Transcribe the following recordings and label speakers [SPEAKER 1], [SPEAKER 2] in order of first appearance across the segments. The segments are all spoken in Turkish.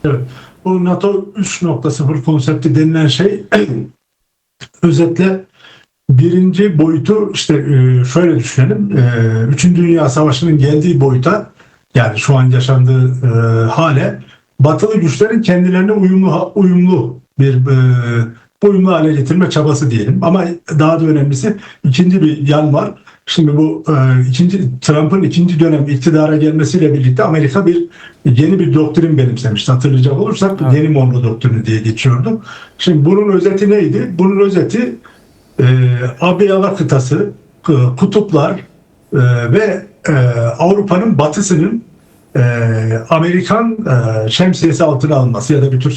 [SPEAKER 1] Evet. Bu NATO 3.0 konsepti denilen şey özetle birinci boyutu işte şöyle düşünelim. Üçüncü Dünya Savaşı'nın geldiği boyuta, yani şu an yaşandığı hale batılı güçlerin kendilerine uyumlu bir uyumlu hale getirme çabası diyelim. Ama daha da önemlisi ikinci bir yan var. Şimdi bu Trump'ın ikinci dönem iktidara gelmesiyle birlikte Amerika yeni bir doktrin benimsemişti. Hatırlayacak olursak
[SPEAKER 2] Evet.
[SPEAKER 1] yeni Monroe doktrini diye geçiyordu. Şimdi bunun özeti neydi? Bunun özeti Abi kıtası, kutuplar ve Avrupa'nın batısının Amerikan şemsiyesi altına alınması ya da bir tür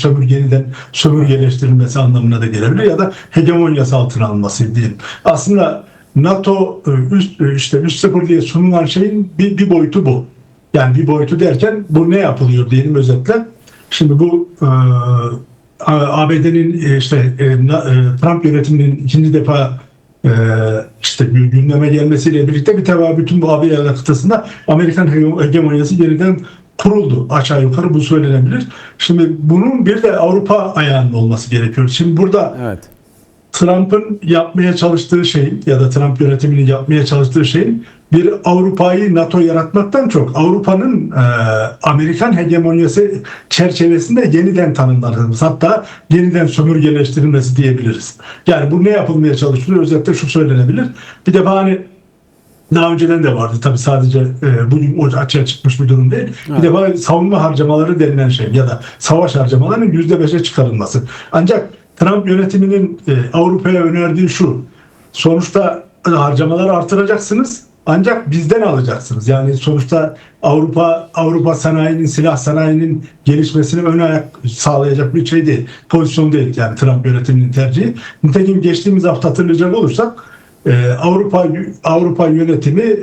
[SPEAKER 1] sömürgeleştirilmesi anlamına da gelebilir ya da hegemonyası altına alınması diyelim. Aslında NATO işte üst sıfır diye sunulan şeyin bir boyutu bu. Yani bir boyutu derken bu ne yapılıyor diyelim özetle. Şimdi bu ABD'nin Trump yönetiminin ikinci defa işte gündeme gelmesiyle birlikte bir teva bütün bu AB kıtasında Amerikan hegemonyası yeniden kuruldu. Aşağı yukarı bu söylenebilir. Şimdi bunun bir de Avrupa ayağının olması gerekiyor. Şimdi burada
[SPEAKER 2] Evet.
[SPEAKER 1] Trump'ın yapmaya çalıştığı şey ya da Trump yönetiminin yapmaya çalıştığı şey bir Avrupa'yı NATO yaratmaktan çok Avrupa'nın Amerikan hegemonyası çerçevesinde yeniden tanımlanması, hatta yeniden sömürgeleştirilmesi diyebiliriz. Yani bu ne yapılmaya çalışılıyor? Özellikle şu söylenebilir. Bir defa hani daha önceden de vardı tabii, sadece bugün o açığa çıkmış bir durum değil.
[SPEAKER 2] Evet.
[SPEAKER 1] Bir defa savunma harcamaları denilen şey ya da savaş harcamalarının %5'e çıkarılması. Ancak Trump yönetiminin Avrupa'ya önerdiği şu: sonuçta harcamaları artıracaksınız ancak bizden alacaksınız. Yani sonuçta Avrupa sanayinin, silah sanayinin gelişmesine ön ayak sağlayacak bir şey değil. Pozisyon değil yani Trump yönetiminin tercihi. Nitekim geçtiğimiz hafta hatırlayacak olursak Avrupa yönetimi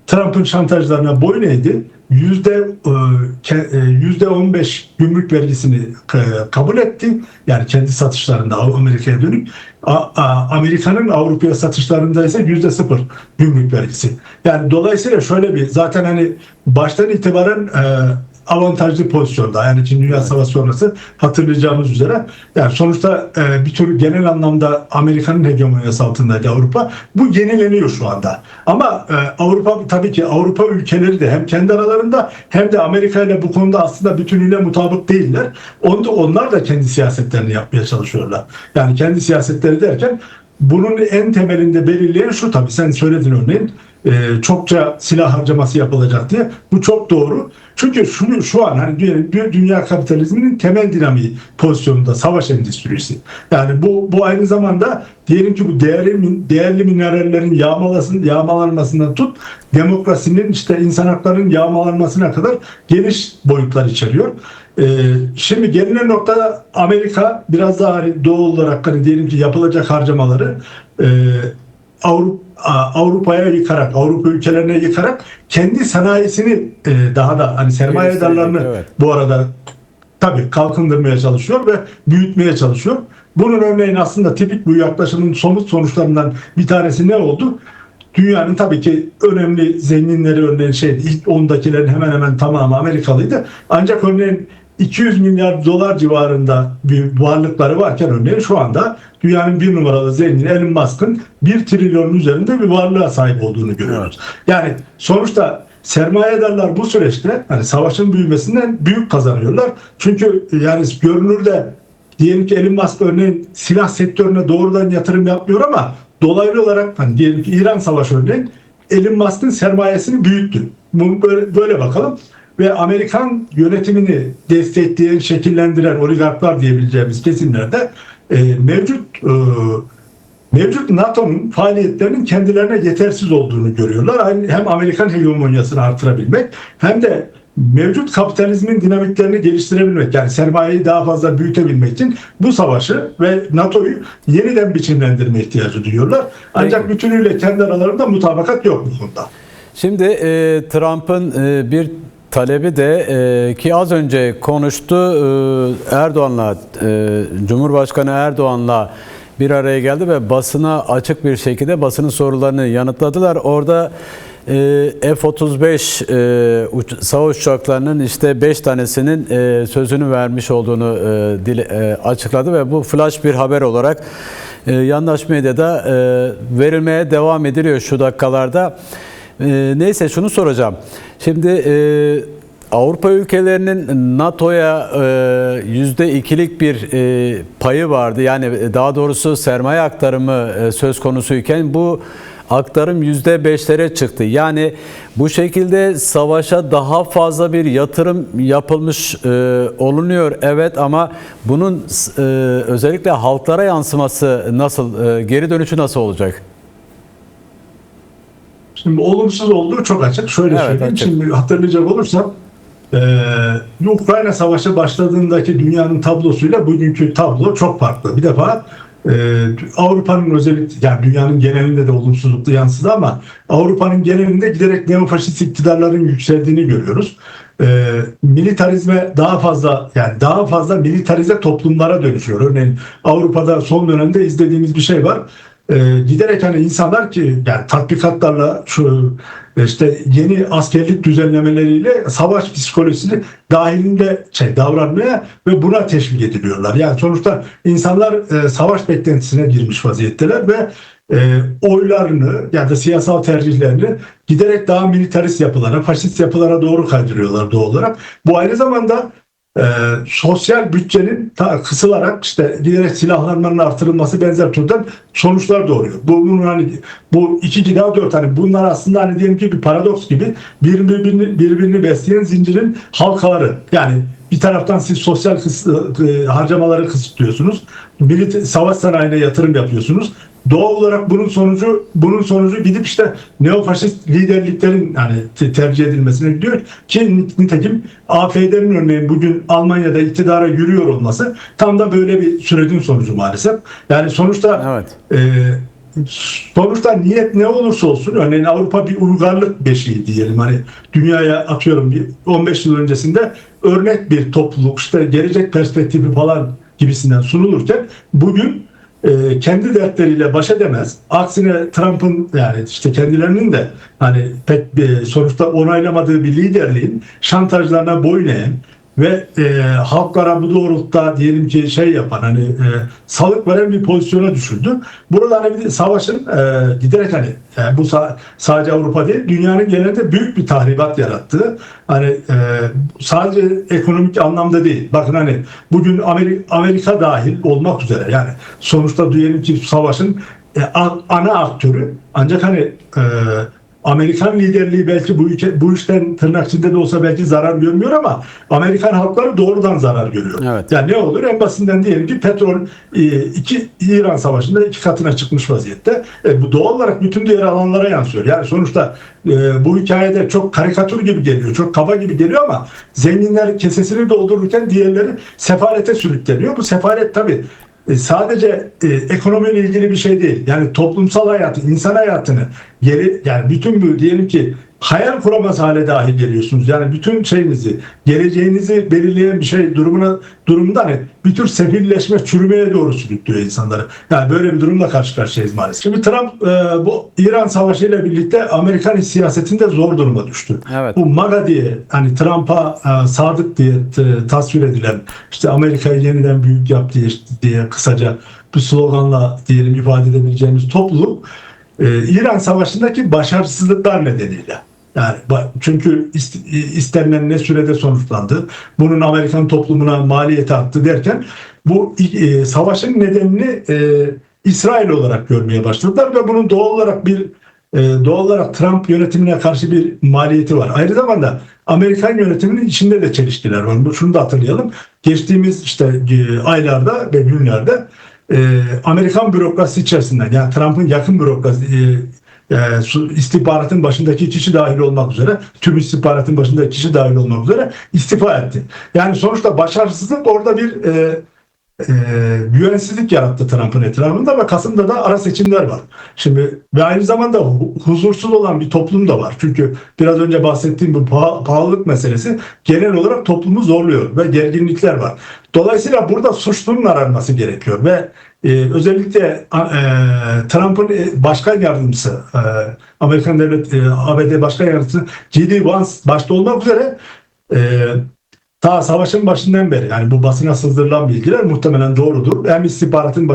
[SPEAKER 1] Trump'ın şantajlarına boyun eğdi. %15 gümrük vergisini kabul etti. Yani kendi satışlarında Amerika'ya dönük. Amerika'nın Avrupa'ya satışlarında ise %0 gümrük vergisi. Yani dolayısıyla şöyle bir, zaten hani baştan itibaren avantajlı pozisyonda. Yani İkinci Dünya Savaşı sonrası hatırlayacağımız üzere. Yani sonuçta bir tür genel anlamda Amerika'nın hegemonyası altındaydı Avrupa. Bu yenileniyor şu anda. Ama Avrupa, tabii ki Avrupa ülkeleri de hem kendi aralarında hem de Amerika ile bu konuda aslında bütünüyle mutabık değiller. Onlar da kendi siyasetlerini yapmaya çalışıyorlar. Yani kendi siyasetleri derken bunun en temelinde belirleyen şu, tabii sen söyledin örneğin, çokça silah harcaması yapılacak diye. Bu çok doğru. Çünkü şu an hani dünya kapitalizminin temel dinamiği pozisyonunda savaş endüstrisi. Yani bu aynı zamanda diyelim ki bu değerli minerallerin yağmalanmasından tut, demokrasinin, işte insan haklarının yağmalanmasına kadar geniş boyutlar içeriyor. Şimdi gelinen noktada Amerika biraz daha hani doğal olarak hani diyelim ki yapılacak harcamaları Avrupa'ya yıkarak, Avrupa ülkelerine yıkarak kendi sanayisini daha da hani sermayedarlarını bu arada tabii kalkındırmaya çalışıyor ve büyütmeye çalışıyor. Bunun örneğin aslında tipik bu yaklaşımın somut sonuçlarından bir tanesi ne oldu? Dünyanın tabii ki önemli zenginleri, örneğin ilk 10'dakilerin hemen hemen tamamı Amerikalıydı. Ancak örneğin 200 milyar dolar civarında bir varlıkları varken örneğin şu anda dünyanın bir numaralı zengini Elon Musk'ın 1 trilyonun üzerinde bir varlığa sahip olduğunu görüyoruz. Yani sonuçta sermayedarlar bu süreçte hani savaşın büyümesinden büyük kazanıyorlar. Çünkü yani görünürde diyelim ki Elon Musk örneğin silah sektörüne doğrudan yatırım yapmıyor ama dolaylı olarak hani diyelim ki İran Savaşı örneğin Elon Musk'ın sermayesini büyüttü. Bunu böyle bakalım. Ve Amerikan yönetimini destekleyen, şekillendiren oligarklar diyebileceğimiz kesimlerde mevcut NATO'nun faaliyetlerinin kendilerine yetersiz olduğunu görüyorlar. Hem Amerikan hegemonyasını artırabilmek hem de mevcut kapitalizmin dinamiklerini geliştirebilmek, yani sermayeyi daha fazla büyütebilmek için bu savaşı ve NATO'yu yeniden biçimlendirme ihtiyacı duyuyorlar. Ancak bütünüyle kendi aralarında mutabakat yok bu konuda.
[SPEAKER 2] Şimdi Trump'ın bir talebi de ki az önce konuştu, Erdoğan'la, Cumhurbaşkanı Erdoğan'la bir araya geldi ve basına açık bir şekilde basının sorularını yanıtladılar. Orada F-35 savaş uçaklarının işte 5 tanesinin sözünü vermiş olduğunu açıkladı ve bu flash bir haber olarak yandaş medyada verilmeye devam ediliyor şu dakikalarda. Neyse şunu soracağım. Şimdi Avrupa ülkelerinin NATO'ya %2'lik bir payı vardı. Yani daha doğrusu sermaye aktarımı söz konusuyken bu aktarım %5'lere çıktı. Yani bu şekilde savaşa daha fazla bir yatırım yapılmış olunuyor. Evet, ama bunun özellikle halklara yansıması nasıl, geri dönüşü nasıl olacak?
[SPEAKER 1] Şimdi olumsuz olduğu çok açık. Şöyle söyleyeyim.
[SPEAKER 2] Açık.
[SPEAKER 1] Şimdi hatırlayacak olursam Ukrayna Savaşı başladığındaki dünyanın tablosuyla bugünkü tablo çok farklı. Bir defa Avrupa'nın özellikle, yani dünyanın genelinde de olumsuzlukla yansıdı ama Avrupa'nın genelinde giderek neofaşist iktidarların yükseldiğini görüyoruz. Militarizme daha fazla militarize toplumlara dönüşüyor. Örneğin Avrupa'da son dönemde izlediğimiz bir şey var. Giderek hani insanlar ki yani tatbikatlarla şu işte yeni askerlik düzenlemeleriyle savaş psikolojisi dahilinde davranmaya ve buna teşvik ediliyorlar. Yani sonuçta insanlar savaş beklentisine girmiş vaziyetteler ve oylarını ya da siyasal tercihlerini giderek daha militarist yapılara, faşist yapılara doğru kaydırıyorlar doğal olarak. Bu aynı zamanda sosyal bütçenin kısılarak işte giderek silahlanmanın artırılması benzer türden sonuçlar doğuruyor. Bu 2 daha 4 hani bunlar aslında hani diyelim ki bir paradoks gibi birbirini besleyen zincirin halkaları. Yani bir taraftan siz sosyal harcamaları kısıtlıyorsunuz. Savaş sanayine yatırım yapıyorsunuz. Doğal olarak bunun sonucu gidip işte neofaşist liderliklerin hani tercih edilmesine gidiyor ki nitekim AfD'nin örneğin bugün Almanya'da iktidara yürüyor olması tam da böyle bir sürecin sonucu maalesef. Yani sonuçta sonuçta niyet ne olursa olsun, örneğin Avrupa bir uygarlık beşiği diyelim, hani dünyaya atıyorum bir 15 yıl öncesinde örnek bir topluluk, işte gelecek perspektifi falan gibisinden sunulurken bugün kendi dertleriyle baş edemez. Aksine Trump'ın yani işte kendilerinin de hani pek sonuçta onaylamadığı bir liderliğin şantajlarına boyun eğen ve halklara bu doğrultuda diyelim ki yapan hani salık veren bir pozisyona düşürdü. Burada hani bir savaşın giderek hani bu sadece Avrupa değil dünyanın genelinde büyük bir tahribat yarattı. Hani sadece ekonomik anlamda değil. Bakın hani bugün Amerika dahil olmak üzere yani sonuçta diyelim ki savaşın ana aktörü, ancak hani Amerikan liderliği belki bu işten tırnak içinde de olsa belki zarar görmüyor ama Amerikan halkları doğrudan zarar görüyor.
[SPEAKER 2] Evet.
[SPEAKER 1] Yani ne olur? En basitinden diyelim ki petrol İran Savaşı'nda 2 katına çıkmış vaziyette. Bu doğal olarak bütün diğer alanlara yansıyor. Yani sonuçta bu hikayede çok karikatür gibi geliyor, çok kaba gibi geliyor ama zenginler kesesini doldururken diğerleri sefalete sürükleniyor. Bu sefalet tabii sadece ekonomiyle ilgili bir şey değil. Yani toplumsal hayatı, insan hayatını yani bütün bu diyelim ki hayal kuramaz hale dahi geliyorsunuz. Yani bütün şeyinizi, geleceğinizi belirleyen bir şey durumunda hani bir tür sefilleşme, çürümeye doğru sürüklüyor insanları. Yani böyle bir durumla karşı karşıyayız maalesef. Şimdi Trump bu İran Savaşı ile birlikte Amerikan siyasetinde zor duruma düştü.
[SPEAKER 2] Evet.
[SPEAKER 1] Bu MAGA diye hani Trump'a sadık diye tasvir edilen, işte Amerika'yı yeniden büyük yap diye kısaca bir sloganla diyelim ifade edebileceğimiz topluluk İran Savaşı'ndaki başarısızlıklar nedeniyle. Yani çünkü istenilen ne sürede sonuçlandı, bunun Amerikan toplumuna maliyeti arttı derken bu savaşın nedenini İsrail olarak görmeye başladılar ve bunun doğal olarak Trump yönetimine karşı bir maliyeti var. Aynı zamanda Amerikan yönetiminin içinde de çelişkiler var. Şunu da hatırlayalım. Geçtiğimiz işte aylarda ve günlerde Amerikan bürokrasi içerisinden, yani Trump'ın yakın bürokrasi istihbaratın başındaki kişi dahil olmak üzere, tüm istihbaratın başındaki kişi dahil olmak üzere istifa etti. Yani sonuçta başarısızlık orada bir güvensizlik yarattı Trump'ın etrafında ve Kasım'da da ara seçimler var. Şimdi ve aynı zamanda huzursuz olan bir toplum da var. Çünkü biraz önce bahsettiğim bu pahalılık meselesi genel olarak toplumu zorluyor ve gerginlikler var. Dolayısıyla burada suçlunun aranması gerekiyor ve özellikle Trump'ın başkan yardımcısı, Amerikan ABD başkan yardımcısı J.D. Vance başta olmak üzere ta savaşın başından beri, yani bu basına sızdırılan bilgiler muhtemelen doğrudur. Hem istihbaratın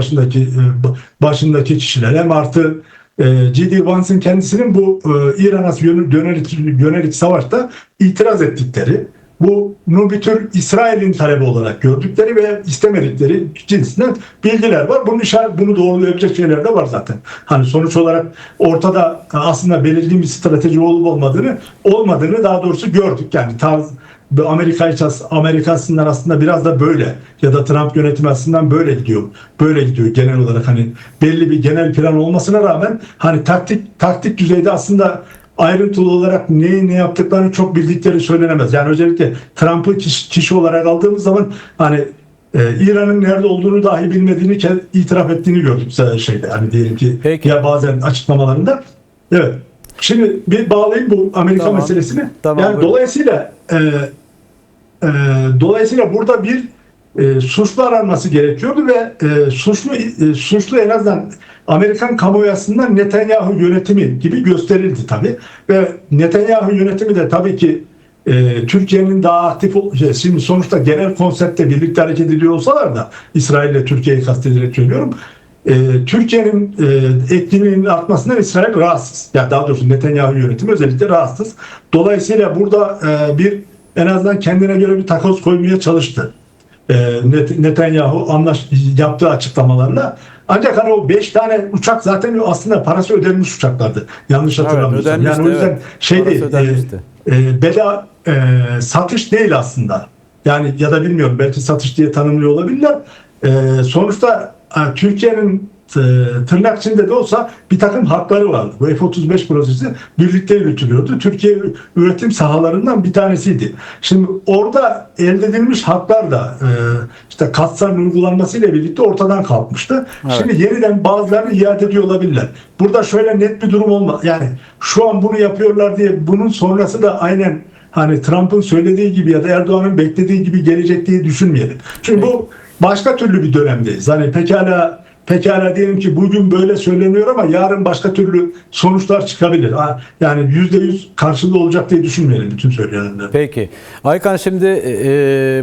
[SPEAKER 1] başındaki kişiler hem artı J.D. Vance'ın kendisinin bu İran'a yönelik savaşta itiraz ettikleri, bunu bir tür İsrail'in talebi olarak gördükleri ve istemedikleri cinsinden bilgiler var. Bunu doğrulayabilecek şeyler de var zaten. Hani sonuç olarak ortada aslında belirgin bir strateji olup olmadığını daha doğrusu gördük. Yani Amerika aslında biraz da böyle, ya da Trump yönetimi aslında böyle gidiyor. Böyle gidiyor genel olarak, hani belli bir genel plan olmasına rağmen hani taktik düzeyde aslında ayrıntılı olarak ne yaptıklarını çok bildikleri söylenemez. Yani özellikle Trump'ı kişi olarak aldığımız zaman hani İran'ın nerede olduğunu dahi bilmediğini itiraf ettiğini gördük şeyde. Hani diyelim ki
[SPEAKER 2] Peki.
[SPEAKER 1] ya bazen açıklamalarında. Evet. Şimdi bir bağlayayım bu Amerika meselesini.
[SPEAKER 2] Tamam,
[SPEAKER 1] yani
[SPEAKER 2] buyurun.
[SPEAKER 1] dolayısıyla burada bir suçlu aranması gerekiyordu ve suçlu en azından Amerikan kamuoyu açısından Netanyahu yönetimi gibi gösterildi tabii. Ve Netanyahu yönetimi de tabii ki Türkiye'nin daha aktif şimdi sonuçta genel konseptte birlikte hareket ediyor olsalar da, İsrail ile Türkiye'yi kastederek söylüyorum, Türkiye'nin etkinliğinin artmasından İsrail rahatsız. Yani daha doğrusu Netanyahu yönetimi özellikle rahatsız. Dolayısıyla burada en azından kendine göre bir takoz koymaya çalıştı Netanyahu yaptığı açıklamalarla. Ancak hani o 5 tane uçak zaten aslında parası ödenmiş uçaklardı. Yanlış hatırlamıyorsam. Yani o yüzden satış değil aslında. Yani ya da bilmiyorum, belki satış diye tanımlıyor olabilirler. Sonuçta Türkiye'nin tırnak içinde de olsa bir takım hakları vardı. Bu F-35 projesi birlikte yürütülüyordu. Türkiye üretim sahalarından bir tanesiydi. Şimdi orada elde edilmiş haklar da işte Katsam uygulanmasıyla birlikte ortadan kalkmıştı. Evet. Şimdi yeniden bazılarını iade ediyor olabilirler. Burada şöyle net bir durum olmaz. Yani şu an bunu yapıyorlar diye bunun sonrası da aynen hani Trump'ın söylediği gibi ya da Erdoğan'ın beklediği gibi gelecek diye düşünmeyelim. Çünkü bu başka türlü bir dönemdeyiz. Hani pekala diyelim ki bugün böyle söyleniyor ama yarın başka türlü sonuçlar çıkabilir. Yani %100 karşılığı olacak diye düşünmeyelim bütün söylenenler.
[SPEAKER 2] Peki. Aykan, şimdi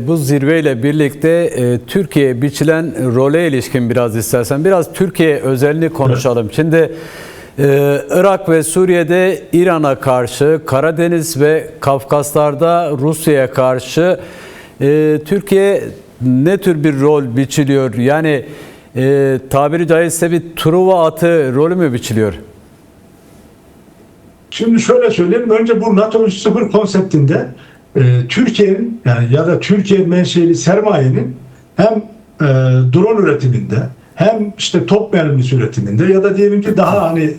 [SPEAKER 2] bu zirveyle birlikte Türkiye'ye biçilen role ilişkin biraz Türkiye özelini konuşalım. Evet. Şimdi Irak ve Suriye'de İran'a karşı, Karadeniz ve Kafkaslar'da Rusya'ya karşı Türkiye ne tür bir rol biçiliyor? Yani tabiri caizse bir Truva atı rolü mü biçiliyor?
[SPEAKER 1] Şimdi şöyle söyleyeyim. Önce bu NATO 3.0 konseptinde Türkiye'nin, yani ya da Türkiye menşeli sermayenin hem drone üretiminde hem işte top mermisi üretiminde ya da diyelim ki daha hani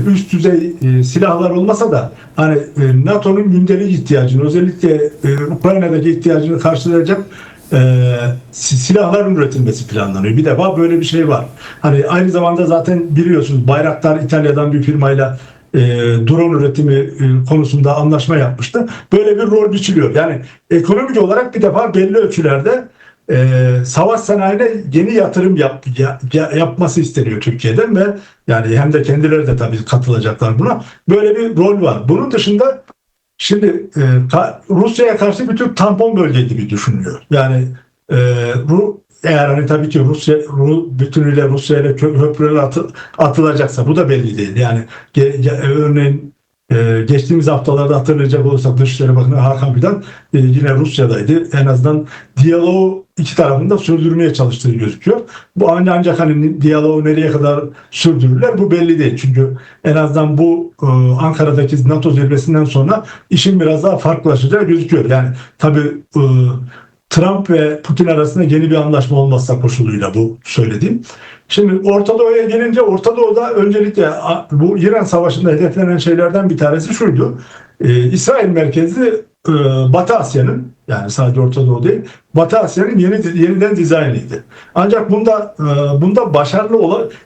[SPEAKER 1] üst düzey silahlar olmasa da hani NATO'nun gündelik ihtiyacını, özellikle Ukrayna'daki ihtiyacını karşılayacak silahların üretilmesi planlanıyor. Bir defa böyle bir şey var. Hani aynı zamanda zaten biliyorsunuz Bayraktar İtalya'dan bir firmayla drone üretimi konusunda anlaşma yapmıştı. Böyle bir rol biçiliyor. Yani ekonomik olarak bir defa belli ölçülerde savaş sanayine yeni yatırım yapması isteniyor Türkiye'den ve yani hem de kendileri de tabii katılacaklar buna. Böyle bir rol var. Bunun dışında şimdi Rusya'ya karşı bir tür tampon bölge gibi düşünülüyor. Yani eğer hani tabii ki bütünüyle Rusya ile köprüler atılacaksa, bu da belli değil. Yani örneğin geçtiğimiz haftalarda hatırlayacak olursak Dışişleri Bakanı Hakan Fidan yine Rusya'daydı. En azından diyaloğu iki tarafında sürdürmeye çalıştığı gözüküyor. Bu ancak hani diyaloğu nereye kadar sürdürürler bu belli değil. Çünkü en azından bu Ankara'daki NATO zirvesinden sonra işin biraz daha farklılaşacağı gözüküyor. Yani tabii Trump ve Putin arasında yeni bir anlaşma olmazsa koşuluyla bu söylediğim. Şimdi Orta Doğu'ya gelince, Orta Doğu'da öncelikle bu İran Savaşı'nda hedeflenen şeylerden bir tanesi şuydu. İsrail merkezli Batı Asya'nın, yani sadece Orta Doğu değil, Batı Asya'nın yeniden dizaynıydı. Ancak bunda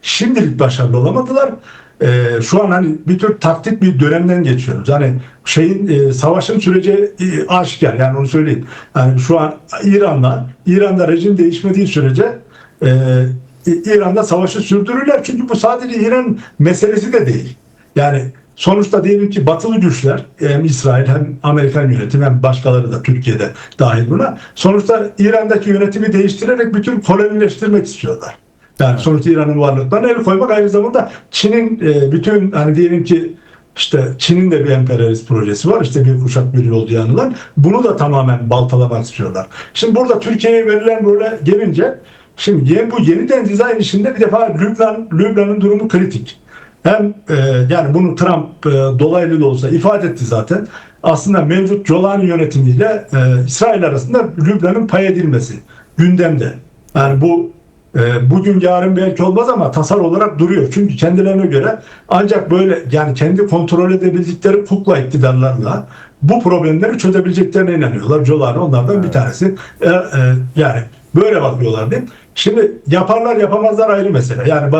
[SPEAKER 1] şimdilik başarılı olamadılar. Şu an hani bir tür taktik bir dönemden geçiyoruz. Hani savaşın süreci aşikar, yani onu söyleyeyim. Yani şu an İran'da rejim değişmediği sürece İran'da savaşı sürdürürler. Çünkü bu sadece İran meselesi de değil. Yani sonuçta diyelim ki batılı güçler, hem İsrail hem Amerikan yönetimi hem başkaları da, Türkiye'de dahil buna, sonuçta İran'daki yönetimi değiştirerek bütün kolonileştirmek istiyorlar. Yani sonuçta İran'ın varlıklarına el koymak, aynı zamanda Çin'in bütün, hani diyelim ki işte Çin'in de bir emperyalist projesi var. İşte bir kuşak bir yol diye anılan. Bunu da tamamen baltalamak istiyorlar. Şimdi burada Türkiye'ye verilen role gelince, şimdi bu yeniden dizayn işinde bir defa Lübnan'ın durumu kritik. Hem yani bunu Trump dolaylı da olsa ifade etti zaten. Aslında mevcut Jolani yönetimiyle İsrail arasında Lübnan'ın pay edilmesi gündemde. Yani bu bugün yarın belki olmaz ama tasar olarak duruyor. Çünkü kendilerine göre ancak böyle, yani kendi kontrol edebildikleri kukla iktidarlarla bu problemleri çözebileceklerine inanıyorlar. Jolani onlardan bir tanesi. Yani böyle bakıyorlar değil mi? Şimdi yaparlar yapamazlar ayrı mesele. Yani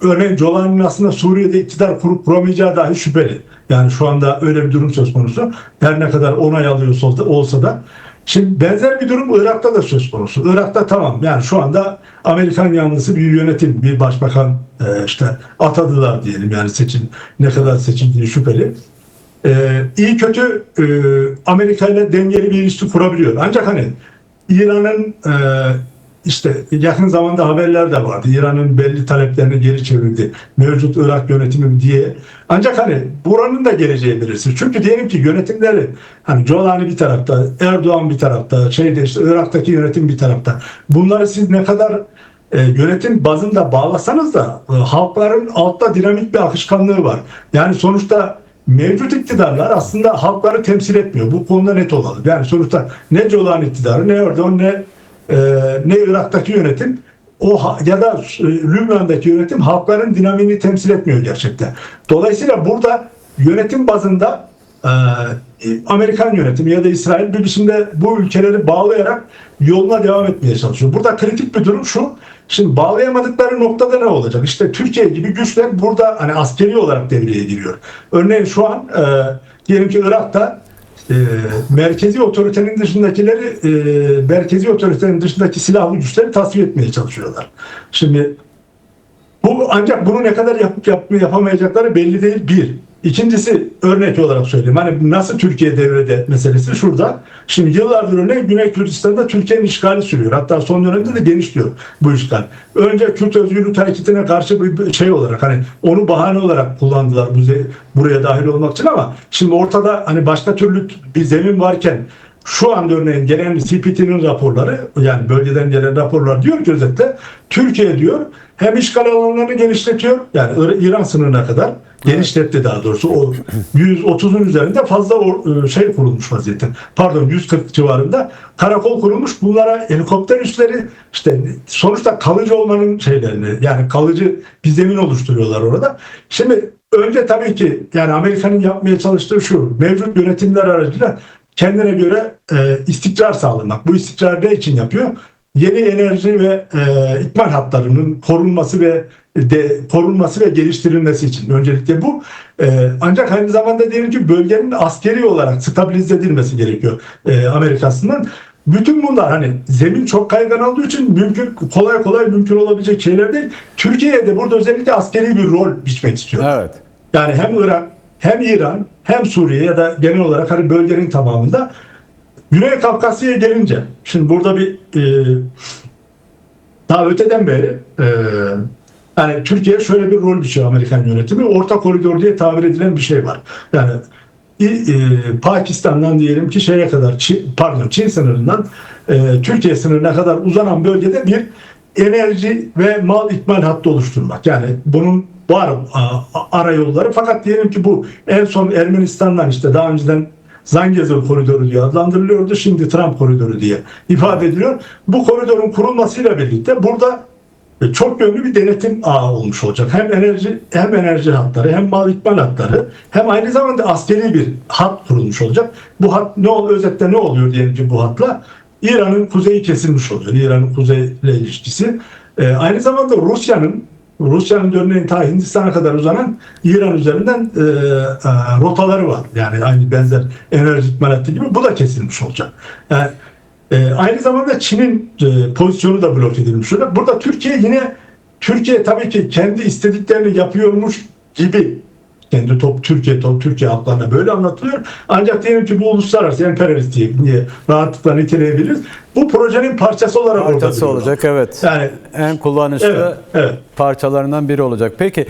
[SPEAKER 1] örneğin Jolani'nin aslında Suriye'de iktidar kurup kuramayacağı dahi şüpheli. Yani şu anda öyle bir durum söz konusu. Her ne kadar onay alıyorsa olsa da. Şimdi benzer bir durum Irak'ta da söz konusu. Irak'ta tamam, yani şu anda Amerikan yanlısı bir yönetim, bir başbakan işte atadılar diyelim, yani ne kadar seçildiği şüpheli. İyi kötü Amerika ile dengeli bir ilişki kurabiliyor. Ancak hani İran'ın işte yakın zamanda haberler de vardı. İran'ın belli taleplerini geri çevirdi. Mevcut Irak yönetimi diye. Ancak hani buranın da geleceği belirsiz. Çünkü diyelim ki yönetimleri, hani Jolani bir tarafta, Erdoğan bir tarafta, işte Irak'taki yönetim bir tarafta. Bunları siz ne kadar yönetim bazında bağlasanız da halkların altta dinamik bir akışkanlığı var. Yani sonuçta mevcut iktidarlar aslında halkları temsil etmiyor. Bu konuda net olalım. Yani sonuçta ne Jolani iktidarı, ne Erdoğan, ne Irak'taki yönetim ya da Lübnan'daki yönetim halkların dinamiğini temsil etmiyor gerçekten. Dolayısıyla burada yönetim bazında Amerikan yönetimi ya da İsrail bir biçimde bu ülkeleri bağlayarak yoluna devam etmeye çalışıyor. Burada kritik bir durum şu. Şimdi bağlayamadıkları noktada ne olacak? İşte Türkiye gibi güçler burada hani askeri olarak devreye giriyor. Örneğin şu an diyelim ki Irak'ta merkezi otoritenin dışındaki silahlı güçleri tasfiye etmeye çalışıyorlar. Şimdi ancak bunu ne kadar yapamayacakları belli değil, bir. İkincisi, örnek olarak söyleyeyim. Hani nasıl Türkiye devrede meselesi şurada. Şimdi yıllardır örneğin Güney Kürdistan'da Türkiye'nin işgali sürüyor. Hatta son dönemde de genişliyor bu işgal. Önce Kürt Özgürlük Hareketi'ne karşı bir şey olarak, hani onu bahane olarak kullandılar buraya dahil olmak için, ama şimdi ortada hani başka türlü bir zemin varken şu anda örneğin gelen CPT'nin raporları, yani bölgeden gelen raporlar diyor ki özetle Türkiye diyor hem işgal alanlarını genişletiyor, yani İran sınırına kadar genişletti daha doğrusu, o 130'un üzerinde fazla şey kurulmuş vaziyette. Pardon, 140 civarında karakol kurulmuş. Bunlara helikopter üsleri, işte sonuçta kalıcı olmanın şeylerini, yani kalıcı bir zemin oluşturuyorlar orada. Şimdi önce tabii ki yani Amerika'nın yapmaya çalıştığı şu: mevcut yönetimler aracılığıyla kendine göre istikrar sağlamak. Bu istikrar ne için yapıyor? Yeni enerji ve ikmal hatlarının korunması ve geliştirilmesi için. Öncelikle bu. Ancak aynı zamanda diyelim ki bölgenin askeri olarak stabilize edilmesi gerekiyor Amerika'sından. Bütün bunlar, hani zemin çok kaygan olduğu için kolay mümkün olabilecek şeyler değil. Türkiye'de burada özellikle askeri bir rol biçmek istiyor.
[SPEAKER 2] Evet.
[SPEAKER 1] Yani hem Irak, hem İran, hem Suriye ya da genel olarak hani bölgenin tamamında. Güney Kafkasya'ya gelince, şimdi burada bir daha öteden beri yani Türkiye şöyle bir rol biçiyor Amerikan yönetimi. Orta koridor diye tabir edilen bir şey var. Yani Pakistan'dan diyelim ki şeye kadar, Çin sınırından Türkiye sınırına kadar uzanan bölgede bir enerji ve mal ikmal hattı oluşturmak. Yani bunun var ara yolları, fakat diyelim ki bu en son Ermenistan'dan, işte daha önceden Zangezur koridoru diye adlandırılıyordu. Şimdi Trump koridoru diye ifade ediliyor. Bu koridorun kurulmasıyla birlikte burada çok yönlü bir denetim ağı olmuş olacak. Hem enerji hatları, hem mal ikmal hatları, hem aynı zamanda askeri bir hat kurulmuş olacak. Bu hat özetle ne oluyor diyelim ki bu hatla? İran'ın kuzeyi kesilmiş oluyor. İran'ın kuzeyle ilişkisi. Aynı zamanda Rusya'nın örneğin ta Hindistan'a kadar uzanan İran üzerinden rotaları var. Yani aynı benzer enerji ikmal hattı gibi bu da kesilmiş olacak. Yani aynı zamanda Çin'in pozisyonu da blok edilmiş olacak. Burada Türkiye tabii ki kendi istediklerini yapıyormuş gibi Türkiye halklarına böyle anlatılıyor. Ancak diyelim ki bu uluslararası emperyalist diye rahatlıkla niteleyebiliriz. Bu projenin parçası olarak orada
[SPEAKER 2] Parçası
[SPEAKER 1] duruyor.
[SPEAKER 2] olacak, evet.
[SPEAKER 1] Yani
[SPEAKER 2] En kullanışlı
[SPEAKER 1] evet.
[SPEAKER 2] parçalarından biri olacak. Peki